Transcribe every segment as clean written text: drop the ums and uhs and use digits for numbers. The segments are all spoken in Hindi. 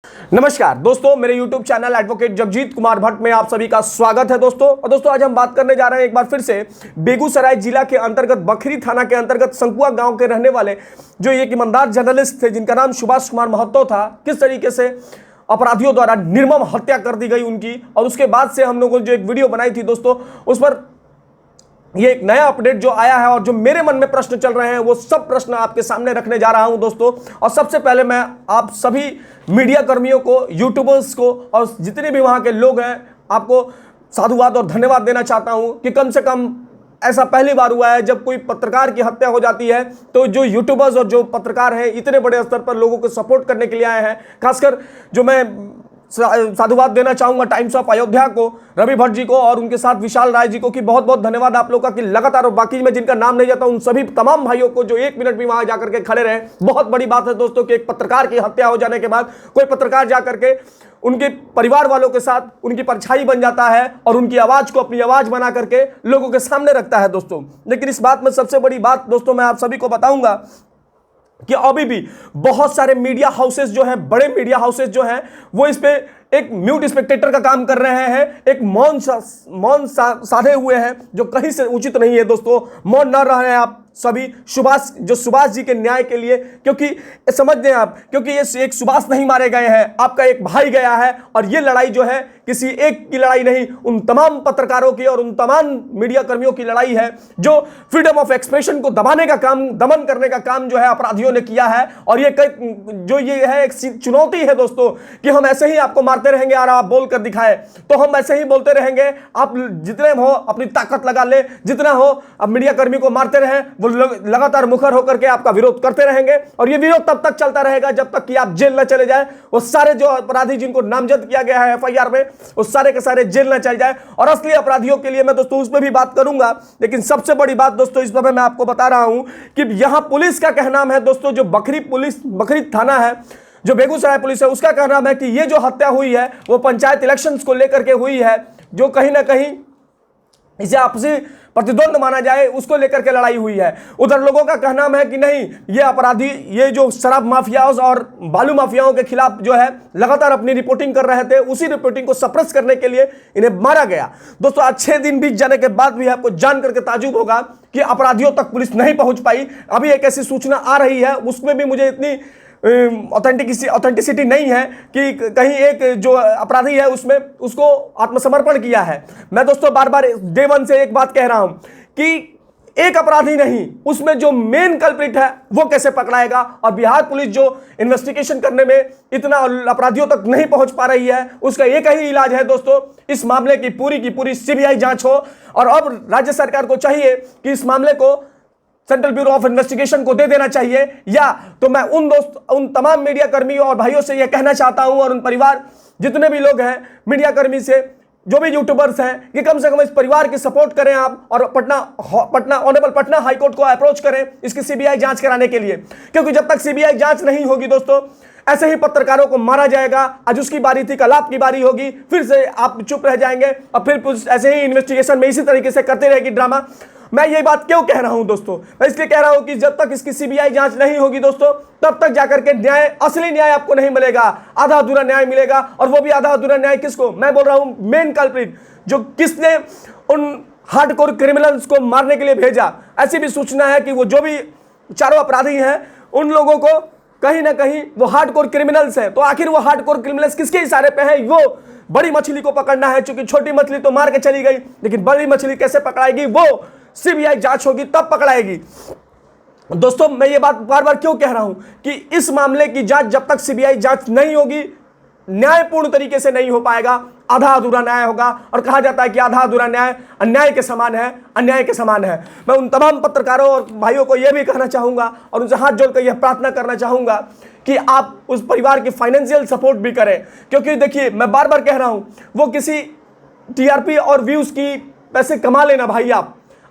नमस्कार दोस्तों, मेरे YouTube channel advocate Jagjit Kumar Bhatt में आप सभी का स्वागत है दोस्तों। और दोस्तों आज हम बात करने जा रहे हैं एक बार फिर से बेगूसराय जिला के अंतर्गत बखरी थाना के अंतर्गत संकुआ गांव के रहने वाले जो एक ईमानदार जर्नलिस्ट थे जिनका नाम सुभाष कुमार महतो था, किस तरीके से अपराधियों द्वारा निर्मम हत्या कर दी गई उनकी। और उसके बाद से हम लोगों ने जो एक वीडियो बनाई थी दोस्तों, उस पर ये एक नया अपडेट जो आया है और जो मेरे मन में प्रश्न चल रहे हैं वो सब प्रश्न आपके सामने रखने जा रहा हूं दोस्तों। और सबसे पहले मैं आप सभी मीडिया कर्मियों को, यूट्यूबर्स को और जितने भी वहां के लोग हैं, आपको साधुवाद और धन्यवाद देना चाहता हूं कि कम से कम ऐसा पहली बार हुआ है जब कोई पत्रकार की हत्या हो जाती है तो जो यूट्यूबर्स और जो पत्रकार हैं इतने बड़े स्तर पर लोगों को सपोर्ट करने के लिए आए हैं। खासकर जो मैं साधुवाद देना चाहूंगा टाइम्स ऑफ अयोध्या को, रवि भट्ट जी को और उनके साथ विशाल राय जी को कि बहुत बहुत धन्यवाद आप लोग का कि लगातार, और बाकी में जिनका नाम नहीं जाता उन सभी तमाम भाइयों को जो एक मिनट भी वहां जाकर के खड़े रहे। बहुत बड़ी बात है दोस्तों कि एक पत्रकार की हत्या हो जाने के बाद कोई पत्रकार जाकर के उनके परिवार वालों के साथ उनकी परछाई बन जाता है और उनकी आवाज को अपनी आवाज बना करके लोगों के सामने रखता है दोस्तों। लेकिन इस बात में सबसे बड़ी बात दोस्तों मैं आप सभी को बताऊंगा कि अभी भी बहुत सारे मीडिया हाउसेस जो हैं, बड़े मीडिया हाउसेस जो हैं, वो इस पे एक म्यूट स्पेक्टेटर का काम कर रहे हैं, एक मौन साधे हुए हैं जो कहीं से उचित नहीं है दोस्तों। मौन न रहे हैं आप सभी सुभाष जी के न्याय के लिए, क्योंकि समझ दें आप, क्योंकि ये एक सुभाष नहीं मारे गए हैं, आपका एक भाई गया है। और ये लड़ाई जो है किसी एक की लड़ाई नहीं, उन तमाम पत्रकारों की और उन तमाम मीडिया कर्मियों की लड़ाई है जो फ्रीडम ऑफ एक्सप्रेशन को दबाने का काम, दमन करने का काम जो है अपराधियों ने किया है। और ये है एक चुनौती है दोस्तों कि हम ऐसे ही आपको मारते रहेंगे और आप बोल कर दिखाए तो हम ऐसे ही बोलते रहेंगे। आप जितने हो अपनी ताकत लगा ले, जितना हो अब मीडिया कर्मी को मारते रहे, वो लगातार मुखर होकर के आपका विरोध करते रहेंगे। और ये विरोध तब तक चलता रहेगा जब तक कि आप जेल न चले जाए। वो सारे जो अपराधी जिनको नामजद किया गया है एफआईआर में, वो सारे के सारे जेल न चल जाए। और असली अपराधियों के लिए मैं दोस्तों उस पर भी बात करूंगा। लेकिन सबसे बड़ी बात दोस्तों इस पर मैं आपको बता रहा हूं कि यहां पुलिस का कहना है दोस्तों, जो बखरी थाना है, जो बेगूसराय पुलिस है, उसका कहना है कि ये जो हत्या हुई है वो पंचायत इलेक्शंस को लेकर के हुई है, जो कहीं ना कहीं इसे आपसी प्रतिद्वंद माना जाए उसको लेकर के लड़ाई हुई है। उधर लोगों का कहना है कि नहीं, ये अपराधी, ये जो शराब माफियाओं और बालू माफियाओं के खिलाफ जो है लगातार अपनी रिपोर्टिंग कर रहे थे, उसी रिपोर्टिंग को सप्रेस करने के लिए इन्हें मारा गया। दोस्तों आज 6 दिन बीत जाने के बाद भी आपको जान करके ताजुब होगा कि अपराधियों तक पुलिस नहीं पहुंच पाई। अभी एक ऐसी सूचना आ रही है, उसमें भी मुझे इतनी ऑथेंटिसिटी नहीं है कि कहीं एक जो अपराधी है उसमें उसको आत्मसमर्पण किया है। मैं दोस्तों बार बार डे वन से एक बात कह रहा हूं कि एक अपराधी नहीं, उसमें जो मेन कल्प्रिट है वो कैसे पकड़ाएगा। और बिहार पुलिस जो इन्वेस्टिगेशन करने में इतना अपराधियों तक नहीं पहुंच पा रही है, उसका एक ही इलाज है दोस्तों, इस मामले की पूरी सीबीआई जांच हो। और अब राज्य सरकार को चाहिए कि इस मामले को सेंट्रल ब्यूरो ऑफ इन्वेस्टिगेशन को दे देना चाहिए। या तो मैं उन तमाम मीडिया कर्मियों और भाइयों से यह कहना चाहता हूं, और उन परिवार जितने भी लोग हैं मीडिया कर्मी से, जो भी यूट्यूबर्स हैं, कि कम से कम इस परिवार की सपोर्ट करें आप और ऑनरेबल पटना हाईकोर्ट को अप्रोच करें इसकी सीबीआई जांच कराने के लिए। क्योंकि जब तक सीबीआई जांच नहीं होगी दोस्तों, ऐसे ही पत्रकारों को मारा जाएगा। आज उसकी बारी थी, कल आपकी बारी होगी, फिर से आप चुप रह जाएंगे और फिर ऐसे ही इन्वेस्टिगेशन में इसी तरीके से करते रहेगी ड्रामा। मैं ये बात क्यों कह रहा हूं दोस्तों? मैं इसलिए कह रहा हूं कि जब तक इसकी सीबीआई जांच नहीं होगी दोस्तों, तब तक जाकर के न्याय, असली न्याय आपको नहीं मिलेगा, आधा अधूरा न्याय मिलेगा। और वो भी आधा अधूरा न्याय किसको? मैं बोल रहा हूं मेन कल्प्रिट, जो किसने उन हार्डकोर क्रिमिनल्स को मारने के लिए भेजा। ऐसी भी सूचना है कि वो जो भी चारों अपराधी हैं उन लोगों को कहीं ना कहीं वो हार्डकोर क्रिमिनल्स हैं। तो आखिर वो हार्डकोर क्रिमिनल्स किसके इशारे पे हैं? वो बड़ी मछली को पकड़ना है, क्योंकि छोटी मछली तो मार के चली गई, लेकिन बड़ी मछली कैसे पकड़ाएगी? वो सीबीआई जांच होगी तब पकड़ाएगी। दोस्तों मैं ये बात बार बार क्यों कह रहा हूं कि इस मामले की जांच जब तक सीबीआई जांच नहीं होगी, न्यायपूर्ण तरीके से नहीं हो पाएगा, आधा अधूरा न्याय होगा। और कहा जाता है कि आधा अधूरा न्याय अन्याय के समान है, अन्याय के समान है। मैं उन तमाम पत्रकारों और भाइयों को यह भी कहना चाहूंगा और उनसे हाथ जोड़कर यह प्रार्थना करना चाहूंगा कि आप उस परिवार की फाइनेंशियल सपोर्ट भी करें। क्योंकि देखिए मैं बार बार कह रहा हूं, वो किसी टीआरपी और व्यूज की पैसे कमा लेना भाई।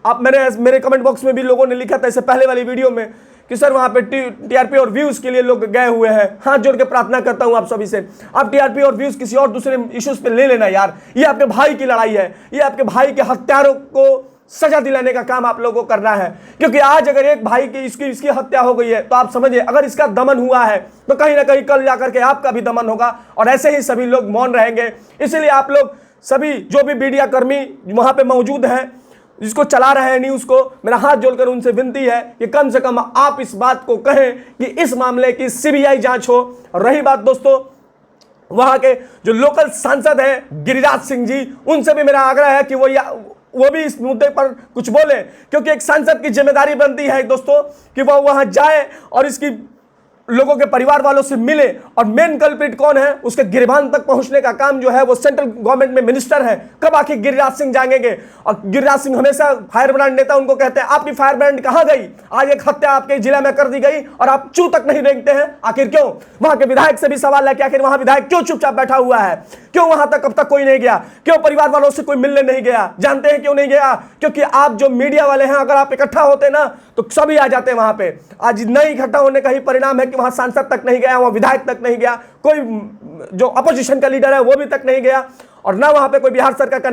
आप मेरे कमेंट बॉक्स में भी लोगों ने लिखा था इससे पहले वाली वीडियो में कि सर वहां पे टीआरपी और व्यूज के लिए लोग गए हुए हैं। हाथ जोड़ के प्रार्थना करता हूं आप सभी से, आप टीआरपी और व्यूज किसी और दूसरे इश्यूज पे ले लेना यार। ये आपके भाई की लड़ाई है, ये आपके भाई के हत्यारों को सजा दिलाने का काम आप लोगों को करना है। क्योंकि आज अगर एक भाई की इसकी हत्या हो गई है तो आप समझिए, अगर इसका दमन हुआ है तो कहीं ना कहीं कल जाकर के आपका भी दमन होगा, और ऐसे ही सभी लोग मौन रहेंगे। इसलिए आप लोग सभी जो भी मीडिया कर्मी वहां पे मौजूद हैं, जिसको चला रहे हैं न्यूज को, मेरा हाथ जोड़कर उनसे विनती है कि कम से कम आप इस बात को कहें कि इस मामले की सीबीआई जांच हो। और रही बात दोस्तों वहां के जो लोकल सांसद हैं गिरिराज सिंह जी, उनसे भी मेरा आग्रह है कि वो भी इस मुद्दे पर कुछ बोले, क्योंकि एक सांसद की जिम्मेदारी बनती है दोस्तों कि वह वहां जाए और इसकी लोगों के परिवार वालों से मिले। और मेन कल्प्रिट कौन है, उसके गिरबान तक पहुंचने का काम जो है वो सेंट्रल गवर्नमेंट में मिनिस्टर है। कब आखिर गिरिराज सिंह जाएंगे? और गिरिराज सिंह हमेशा फायर ब्रांड नेता उनको कहते हैं, आपकी फायर ब्रांड कहां गई? आज एक हत्या आपके जिला में कर दी गई और आप चू तक नहीं रेंगते हैं, आखिर क्यों? वहां के विधायक से भी सवाल है कि आखिर वहां विधायक क्यों चुपचाप बैठा हुआ है? क्यों वहां तक अब तक कोई नहीं गया? क्यों परिवार वालों से कोई मिलने नहीं गया? जानते हैं क्यों नहीं गया? क्योंकि आप जो मीडिया वाले हैं, अगर आप इकट्ठा होते ना तो सभी आ जाते हैं वहां पे। आज नहीं इकट्ठा होने का ही परिणाम है कि वहां सांसद तक नहीं गया, वहां विधायक तक नहीं गया, कोई जो अपोजिशन का लीडर है वो भी तक नहीं गया, और ना वहां पे कोई बिहार सरकार का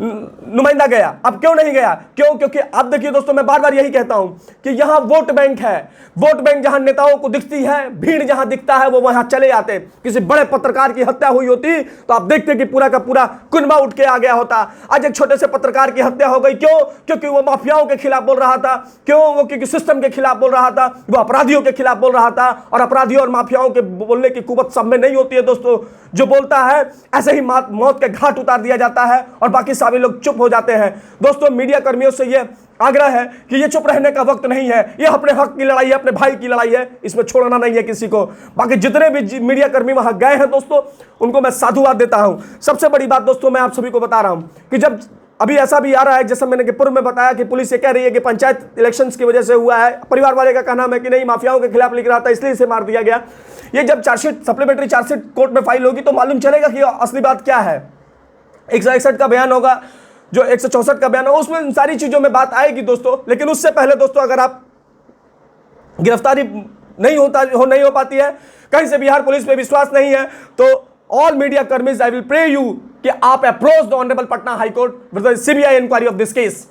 नुमाइंदा गया। अब क्यों नहीं गया? क्यों? क्योंकि अब देखिए दोस्तों, मैं बार बार यही कहता हूं कि यहां वोट बैंक है। वोट बैंक जहां नेताओं को दिखती है, भीड़ जहां दिखता है, वो वहां चले आते। किसी बड़े पत्रकार की हत्या हुई होती तो आप देखते कि पूरा का पूरा कुनबा उठ के आ गया होता। आज एक छोटे से पत्रकार की हत्या हो गई, क्यों? क्योंकि वो माफियाओं के खिलाफ बोल रहा था। क्यों? वो क्योंकि सिस्टम के खिलाफ बोल रहा था, वो अपराधियों के खिलाफ बोल रहा था। और अपराधियों और माफियाओं के बोलने की कुवत सब में नहीं होती है दोस्तों। जो बोलता है ऐसे ही मौत के घाट उतार दिया जाता है और बाकी सभी लोग चुप हो जाते हैं। दोस्तों मीडिया कर्मियों से ये आग्रह है कि ये चुप रहने का वक्त नहीं है। ये अपने हक की लड़ाई है, अपने भाई की लड़ाई है, इसमें छोड़ना नहीं है किसी को। बाकी जितने भी मीडिया कर्मी वहां गए हैं दोस्तों, उनको मैं साधुवाद देता हूं। सबसे बड़ी बात दोस्तों मैं आप सभी को बता रहा हूं कि जब अभी ऐसा भी आ रहा है, जैसा मैंने पूर्व में बताया कि पुलिस ये कह रही है कि पंचायत इलेक्शंस की वजह से हुआ है। परिवार वाले का कहना है कि नहीं, माफियाओं के खिलाफ लिख रहा था इसलिए इसे मार दिया गया। ये जब चार्जशीट, सप्लीमेंट्री चार्जशीट कोर्ट में फाइल होगी तो मालूम चलेगा कि असली बात क्या है। 161 का बयान होगा, जो 164 का बयान होगा, उसमें इन सारी चीजों में बात आएगी दोस्तों। लेकिन उससे पहले दोस्तों, अगर आप गिरफ्तारी नहीं हो पाती है, कहीं से बिहार पुलिस पे विश्वास नहीं है, तो ऑल मीडिया कर्मीज, आई विल प्रे यू कि आप approach the honourable Patna high court with CBI inquiry of this case.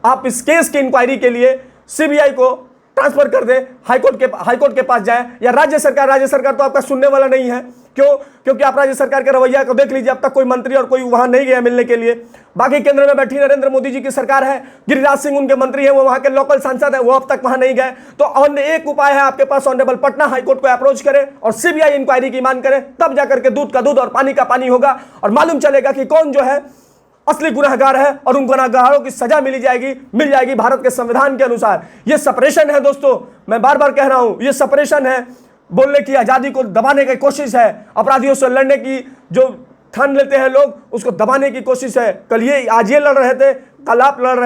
आप इस केस की इंक्वायरी के लिए सीबीआई को ट्रांसफर कर दे, हाईकोर्ट के पास जाए, या राज्य सरकार तो आपका सुनने वाला नहीं है। क्यों? क्योंकि आप राज्य सरकार के रवैया को देख लीजिए, अब तक कोई मंत्री और कोई वहां नहीं गया मिलने के लिए। बाकी केंद्र में बैठी नरेंद्र मोदी जी की सरकार है, गिरिराज सिंह उनके मंत्री हैं, वो वहां के लोकल सांसद हैं, वो अब तक वहां नहीं गए। तो एक उपाय है आपके पास, ऑनरेबल पटना हाईकोर्ट को अप्रोच करें और सीबीआई इंक्वायरी की मांग करें। तब जाकर के दूध का दूध और पानी का पानी होगा और मालूम चलेगा कि कौन जो है असली गुनहगार है, और उन गुनहगारों की सजा मिल जाएगी भारत के संविधान के अनुसार। यह सेपरेशन है दोस्तों, मैं बार बार कह रहा हूं, यह सेपरेशन है। बोलने की आजादी को दबाने की कोशिश है, अपराधियों से लड़ने की जो ठान लेते हैं लोग, उसको दबाने की कोशिश है। आज ये लड़ रहे थे, कल आप लड़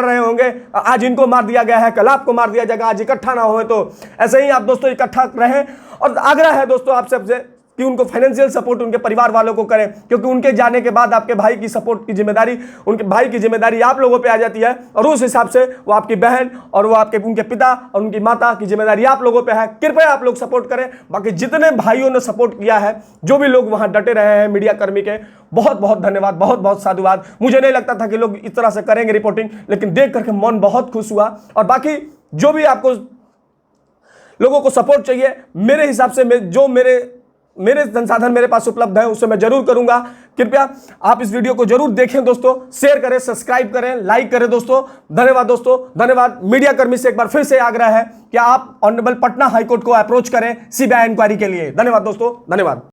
रहे होंगे, आज इनको मार दिया गया है, कल आपको मार दिया जाएगा। आज इकट्ठा ना हो, तो ऐसे ही आप दोस्तों इकट्ठा रहें। और आग्रह है दोस्तों आप सबसे कि उनको फाइनेंशियल सपोर्ट उनके परिवार वालों को करें, क्योंकि उनके जाने के बाद आपके भाई की सपोर्ट की जिम्मेदारी, उनके भाई की जिम्मेदारी आप लोगों पे आ जाती है, और उस हिसाब से वो आपकी बहन और वो उनके पिता और उनकी माता की जिम्मेदारी आप लोगों पे है। कृपया आप लोग सपोर्ट करें। बाकी जितने भाइयों ने सपोर्ट किया है, जो भी लोग वहां डटे रहे हैं मीडिया कर्मी के, बहुत बहुत धन्यवाद, बहुत बहुत साधुवाद। मुझे नहीं लगता था कि लोग इस तरह से करेंगे रिपोर्टिंग, लेकिन देख करके मन बहुत खुश हुआ। और बाकी जो भी आपको लोगों को सपोर्ट चाहिए, मेरे हिसाब से जो मेरे संसाधन मेरे पास उपलब्ध है, उससे मैं जरूर करूंगा। कृपया आप इस वीडियो को जरूर देखें दोस्तों, शेयर करें, सब्सक्राइब करें, लाइक करें दोस्तों। धन्यवाद दोस्तों, धन्यवाद। मीडिया कर्मी से एक बार फिर से आग्रह है कि आप ऑनरेबल पटना हाईकोर्ट को अप्रोच करें सीबीआई इंक्वायरी के लिए। धन्यवाद दोस्तों, धन्यवाद।